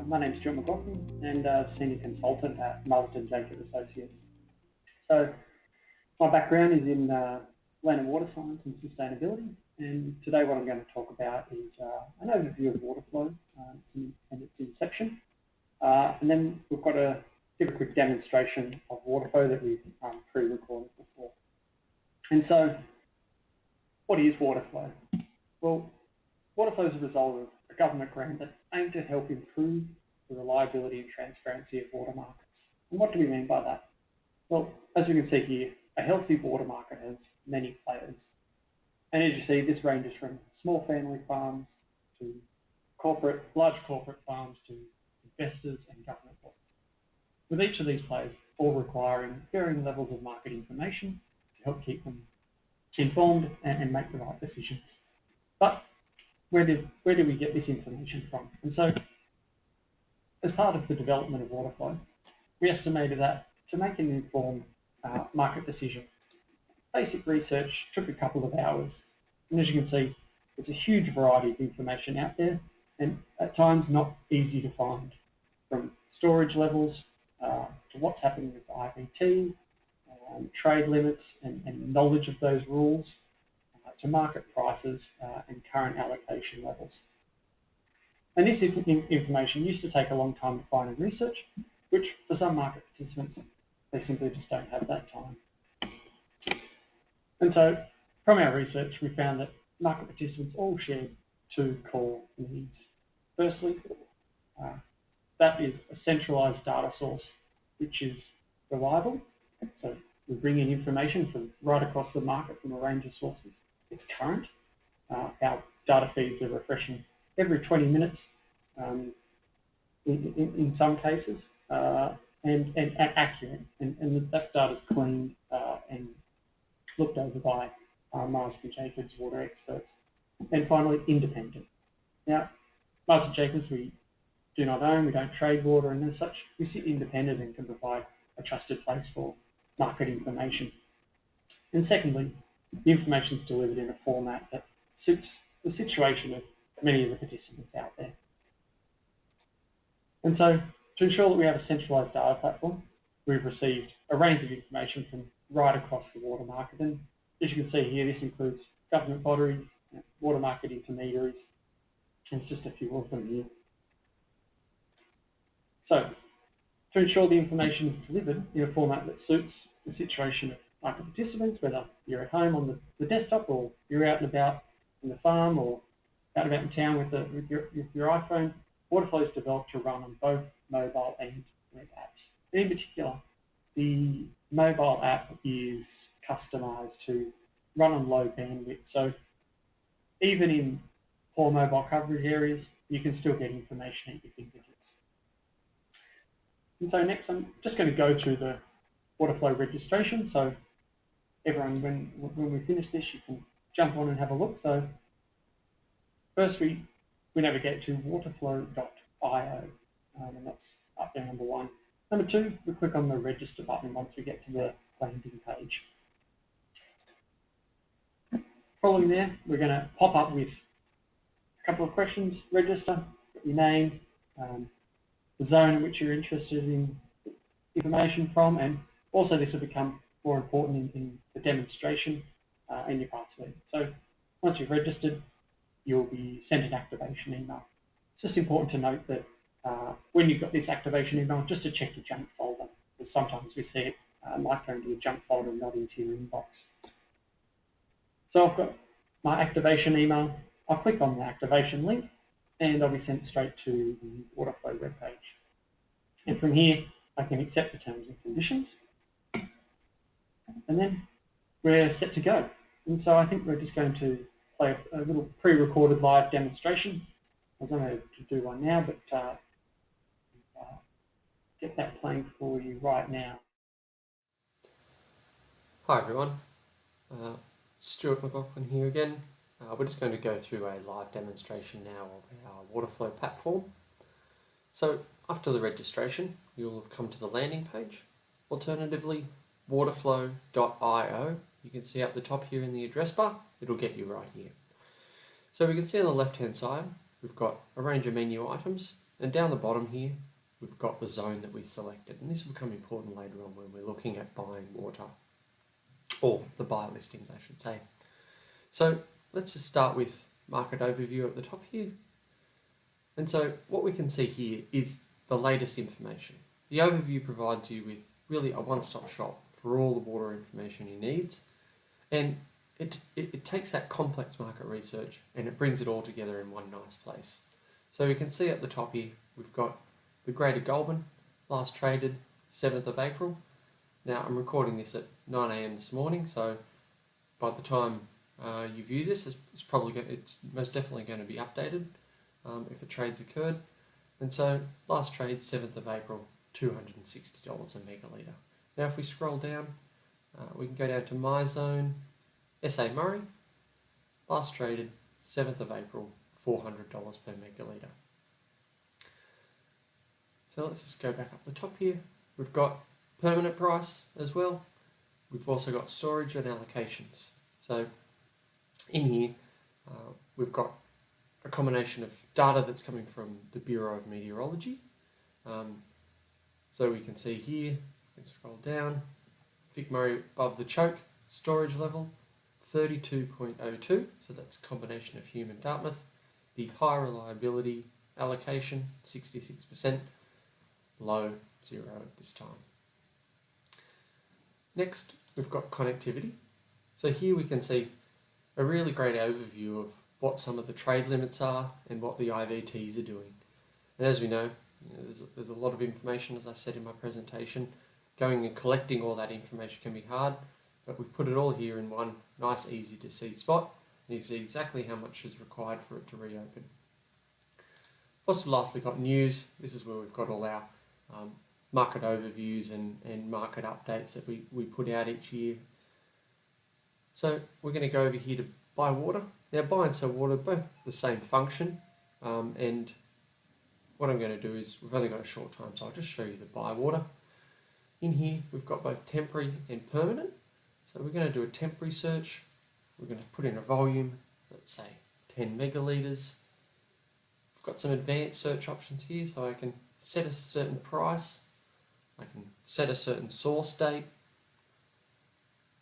My name is Stuart McLaughlin and Senior Consultant at Marsden Jacob Associates. So my background is in land and water science and sustainability, and today what I'm going to talk about is an overview of water flow and its inception. And then we've got to give a quick demonstration of water flow that we've pre-recorded before. And so what is water flow? Well, water flow is a result of a government grant that's aimed to help improve the reliability and transparency of water markets. And what do we mean by that? Well, as you can see here, a healthy water market has many players. And as you see, this ranges from small family farms to large corporate farms to investors and government bodies. With each of these players all requiring varying levels of market information to help keep them informed and make the right decisions. But where do we get this information from? And so, as part of the development of water flow, we estimated that to make an informed market decision, basic research took a couple of hours. And as you can see, there's a huge variety of information out there, and at times not easy to find, from storage levels to what's happening with IVT, trade limits and knowledge of those rules, to market prices and current allocation levels. And this information used to take a long time to find and research, which for some market participants, they simply just don't have that time. And so from our research, we found that market participants all shared two core needs. Firstly, that is a centralized data source, which is reliable. So we bring in information from right across the market from a range of sources. It's current. Our data feeds are refreshing every 20 minutes in some cases, and accurate. And that data is cleaned and looked over by Marsden Jacobs water experts. And finally, independent. Now, Marsden Jacobs, we do not own, we don't trade water, and as such, we sit independent and can provide a trusted place for market information. And secondly, the information is delivered in a format that suits the situation of many of the participants out there. And so, to ensure that we have a centralized data platform, we've received a range of information from right across the water market. And as you can see here, this includes government bodies, water market intermediaries, and it's just a few of them here. So, to ensure the information is delivered in a format that suits the situation of market participants, whether you're at home on the desktop or you're out and about in the farm or out and about in town with your iPhone, Waterflow is developed to run on both mobile and web apps. And in particular, the mobile app is customized to run on low bandwidth. So even in poor mobile coverage areas, you can still get information at your fingertips. And so next, I'm just going to go through the Waterflow registration. So everyone, when we finish this, you can jump on and have a look. So first, we navigate to waterflow.io, and that's up there, number one. Number two, we click on the register button once we get to the landing page. Following there, we're going to pop up with a couple of questions. Register, your name, the zone in which you're interested in information from, and also this will become more important in the demonstration and your password. So once you've registered, you'll be sent an activation email. It's just important to note that when you've got this activation email, just to check your junk folder, because sometimes we see it might go into your junk folder and not into your inbox. So I've got my activation email. I'll click on the activation link and I'll be sent straight to the Waterflow webpage. And from here, I can accept the terms and conditions. And then we're set to go. And so I think we're just going to play a little pre-recorded live demonstration. I don't know to do one now, but get that playing for you right now. Hi everyone, Stuart McLaughlin here again. We're just going to go through a live demonstration now of our Waterflow platform. So after the registration, you'll have come to the landing page. Alternatively, waterflow.io. You can see up the top here in the address bar, it'll get you right here. So we can see on the left hand side, we've got a range of menu items. And down the bottom here, we've got the zone that we selected, and this will become important later on when we're looking at buying water, or the buy listings, I should say. So let's just start with market overview at the top here. And so what we can see here is the latest information. The overview provides you with really a one-stop shop for all the water information you need, and it takes that complex market research and it brings it all together in one nice place. So we can see at the top here, we've got the Greater Goulburn, last traded 7th of April. Now I'm recording this at 9 AM this morning, so by the time you view this, it's most definitely going to be updated if a trade's occurred. And so last trade 7th of April, $260 a megalitre. Now if we scroll down, we can go down to my zone, SA Murray, last traded 7th of April, $400 per megalitre. So let's just go back up the top here. We've got permanent price as well. We've also got storage and allocations. So in here, we've got a combination of data that's coming from the Bureau of Meteorology. So we can see here, we can scroll down, Vic Murray above the choke, storage level 32.02, so that's a combination of Hume and Dartmouth. The high reliability allocation 66%, low 0 at this time. Next, we've got connectivity. So here we can see a really great overview of what some of the trade limits are and what the IVTs are doing. And as we know, there's a lot of information, as I said in my presentation. Going and collecting all that information can be hard, but we've put it all here in one nice, easy to see spot, and you see exactly how much is required for it to reopen. Also lastly got news. This is where we've got all our market overviews and market updates that we put out each year. So we're going to go over here to buy water. Now buy and sell water, both the same function, and what I'm going to do is, we've only got a short time, so I'll just show you the buy water. In here we've got both temporary and permanent. So we're going to do a temporary search. We're going to put in a volume, let's say 10 megalitres. I've got some advanced search options here, so I can set a certain price, I can set a certain source date,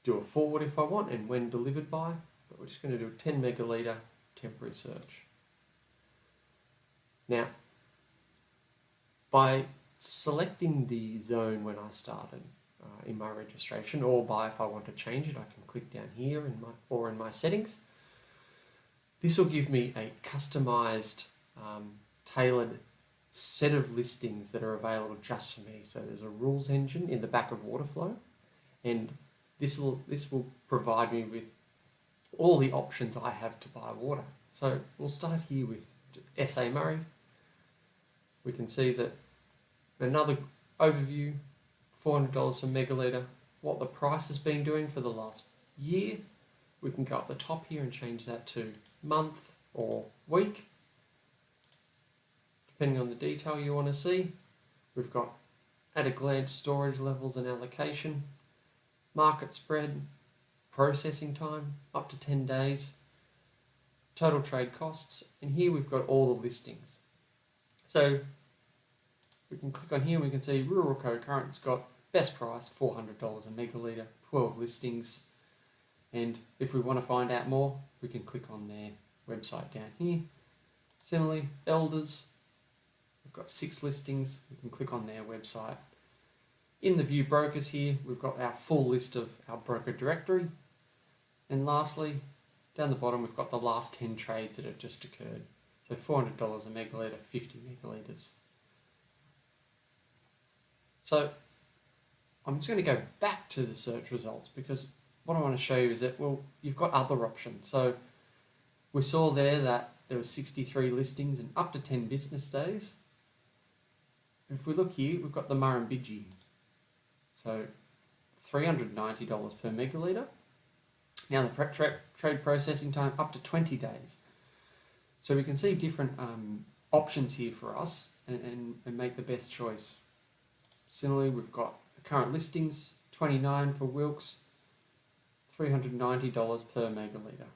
do a forward if I want, and when delivered by, but we're just going to do a 10 megalitre temporary search. Now, by selecting the zone when I started in my registration, or by if I want to change it, I can click down here in my settings. This will give me a customised, tailored set of listings that are available just for me. So there's a rules engine in the back of Waterflow, and this will provide me with all the options I have to buy water. So we'll start here with SA Murray. We can see that another overview, $400 per megalitre, what the price has been doing for the last year. We can go up the top here and change that to month or week, depending on the detail you want to see. We've got at a glance storage levels and allocation, market spread, processing time, up to 10 days, total trade costs, and here we've got all the listings. So we can click on here and we can see Rural Co-Current's got best price, $400 a megalitre, 12 listings, and if we want to find out more, we can click on their website down here. Similarly, Elders, we've got 6 listings, we can click on their website. In the View Brokers here, we've got our full list of our broker directory. And lastly, down the bottom, we've got the last 10 trades that have just occurred. So $400 a megalitre, 50 megalitres. So I'm just going to go back to the search results, because what I want to show you is that, well, you've got other options. So we saw there that there were 63 listings and up to 10 business days. If we look here, we've got the Murrumbidgee. So $390 per megalitre. Now the trade processing time up to 20 days. So we can see different options here for us and make the best choice. Similarly, we've got the current listings, 29 for Wilkes, $390 per megalitre.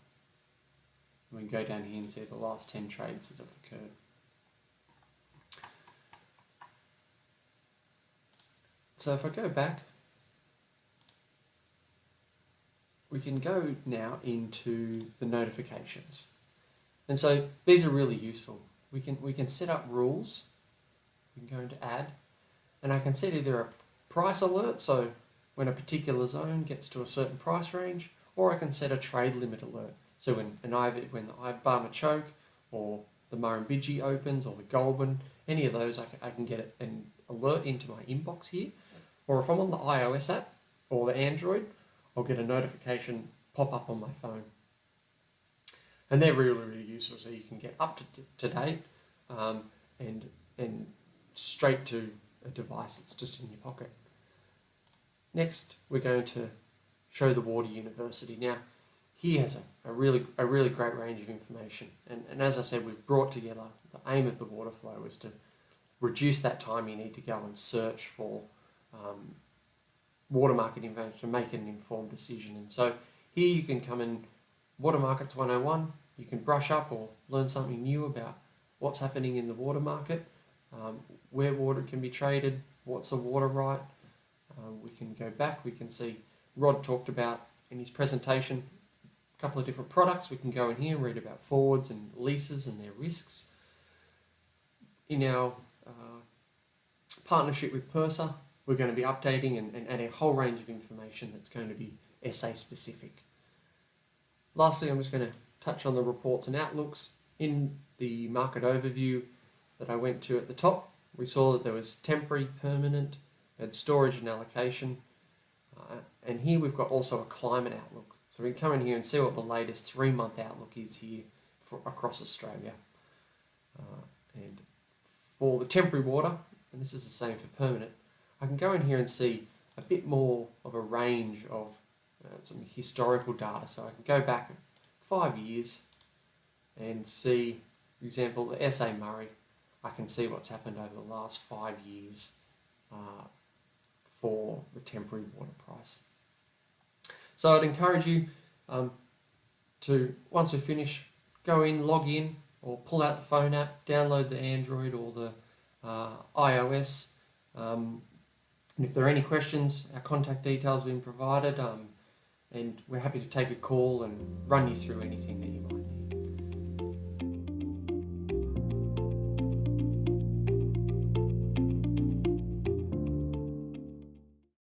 We can go down here and see the last 10 trades that have occurred. So if I go back, we can go now into the notifications. And so these are really useful. We can set up rules. We can go into add, and I can set either a price alert, so when a particular zone gets to a certain price range, or I can set a trade limit alert. So when the Ibama choke or the Murrumbidgee opens or the Goulburn, any of those, I can get an alert into my inbox here. Or if I'm on the iOS app or the Android, I'll get a notification pop up on my phone. And they're really, really useful, so you can get up to date and straight to a device that's just in your pocket. Next, we're going to show the Water University. Now, here has a really great range of information. And as I said, we've brought together, the aim of the water flow is to reduce that time you need to go and search for water market information to make an informed decision. And so here you can come in Water Markets 101, you can brush up or learn something new about what's happening in the water market, where water can be traded, what's a water right. We can go back, we can see Rod talked about in his presentation a couple of different products. We can go in here and read about forwards and leases and their risks. In our partnership with PERSA, we're going to be updating and adding a whole range of information that's going to be SA specific. Lastly, I'm just going to touch on the reports and outlooks. In the market overview that I went to at the top, we saw that there was temporary, permanent, and storage and allocation. And here we've got also a climate outlook. So we can come in here and see what the latest 3-month outlook is here across Australia. And for the temporary water, and this is the same for permanent, I can go in here and see a bit more of a range of some historical data. So I can go back 5 years and see, for example, the SA Murray. I can see what's happened over the last 5 years for the temporary water price. So I'd encourage you to, once we finish, go in, log in, or pull out the phone app, download the Android or the iOS. And if there are any questions, our contact details have been provided, and we're happy to take a call and run you through anything that you might need.